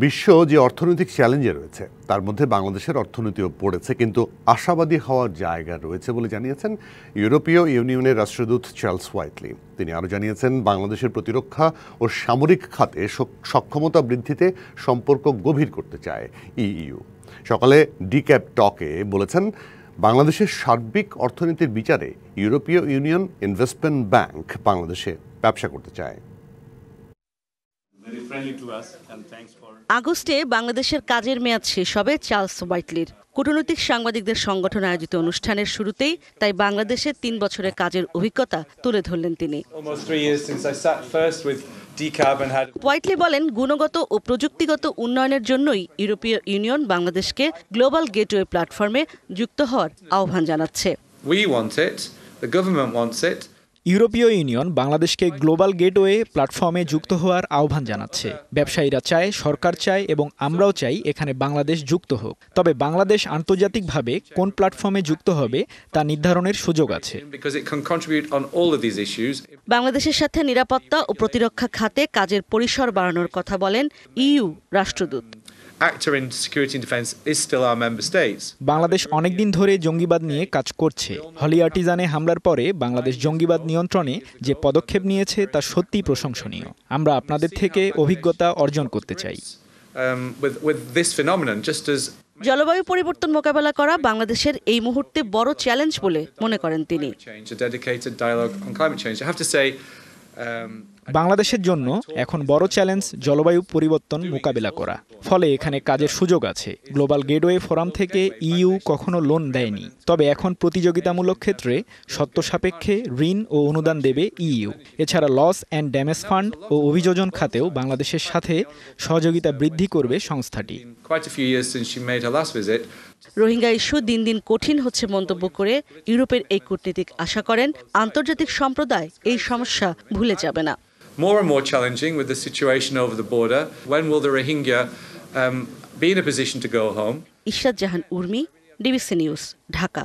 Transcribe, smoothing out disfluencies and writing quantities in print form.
বিশ্ব যে অর্থনৈতিক চ্যালেঞ্জে রয়েছে তার মধ্যে বাংলাদেশের অর্থনীতিও পড়েছে, কিন্তু আশাবাদী হওয়ার জায়গা রয়েছে বলে জানিয়েছেন ইউরোপীয় ইউনিয়নের রাষ্ট্রদূত চার্লস হোয়াইটলি। তিনি আরও জানিয়েছেন, বাংলাদেশের প্রতিরক্ষা ও সামরিক খাতে সক্ষমতা বৃদ্ধিতে সম্পর্ক গভীর করতে চায় ইইউ। সকালে ডিক্যাপ টকে বলেছেন, বাংলাদেশের সার্বিক অর্থনীতির বিচারে ইউরোপীয় ইউনিয়ন ইনভেস্টমেন্ট ব্যাংক বাংলাদেশে ব্যবসা করতে চায়। আগস্টে বাংলাদেশের কাজের মেয়াদ শেষ হবে চার্লস হোয়াইটলির। কূটনৈতিক সাংবাদিকদের সংগঠন আয়োজিত অনুষ্ঠানের শুরুতেই তাই বাংলাদেশের 3 বছরের কাজের অভিজ্ঞতা তুলে ধরলেন তিনি। হোয়াইটলি বলেন, গুণগত ও প্রযুক্তিগত উন্নয়নের জন্যই ইউরোপীয় ইউনিয়ন বাংলাদেশকে গ্লোবাল গেটওয়ে প্ল্যাটফর্মে যুক্ত হওয়ার আহ্বান জানাচ্ছে। ইউরোপীয় ইউনিয়ন বাংলাদেশকে গ্লোবাল গেটওয়ে প্ল্যাটফর্মে যুক্ত হওয়ার আহ্বান জানাচ্ছে। ব্যবসায়ীরা চায়, সরকার চায় এবং আমরাও চাই এখানে বাংলাদেশ যুক্ত হোক। তবে বাংলাদেশ আন্তর্জাতিকভাবে কোন প্ল্যাটফর্মে যুক্ত হবে তা নির্ধারণের সুযোগ আছে। বাংলাদেশের সাথে নিরাপত্তা ও প্রতিরক্ষা খাতে কাজের পরিসর বাড়ানোর কথা বলেন ইইউ রাষ্ট্রদূত। বাংলাদেশ অনেকদিন ধরে জঙ্গিবাদ নিয়ে কাজ করছে। হলি আর্টিজানে হামলার পরে বাংলাদেশ জঙ্গিবাদ নিয়ন্ত্রণে যে পদক্ষেপ নিয়েছে তা সত্যিই প্রশংসনীয়। আমরা আপনাদের থেকে অভিজ্ঞতা অর্জন করতে চাই। জলবায়ু পরিবর্তন মোকাবেলা করা বাংলাদেশের এই মুহূর্তে বড় চ্যালেঞ্জ বলে মনে করেন তিনি। বাংলাদেশের জন্য এখন বড় চ্যালেঞ্জ জলবায়ু পরিবর্তন মোকাবেলা করা। ফলে এখানে কাজের সুযোগ আছে। গ্লোবাল গেটওয়ে ফোরাম থেকে ইইউ কখনো লোন দেয়নি, তবে এখন প্রতিযোগিতামূলক ক্ষেত্রে শর্ত সাপেক্ষে ঋণ ও অনুদান দেবে ইইউ। এছাড়া লস অ্যান্ড ড্যামেজ ফান্ড ও অভিযোজন খাতেও বাংলাদেশের সাথে সহযোগিতা বৃদ্ধি করবে সংস্থাটি। রোহিঙ্গা ইস্যু দিন দিন কঠিন হচ্ছে মন্তব্য করে ইউরোপের এই কূটনীতিক আশা করেন, আন্তর্জাতিক সম্প্রদায় এই সমস্যা ভুলে যাবে না। More and more challenging with the situation over the border. When will the Rohingya be in a position to go home? Ishrat Jahan Urmi, DBC news, Dhaka.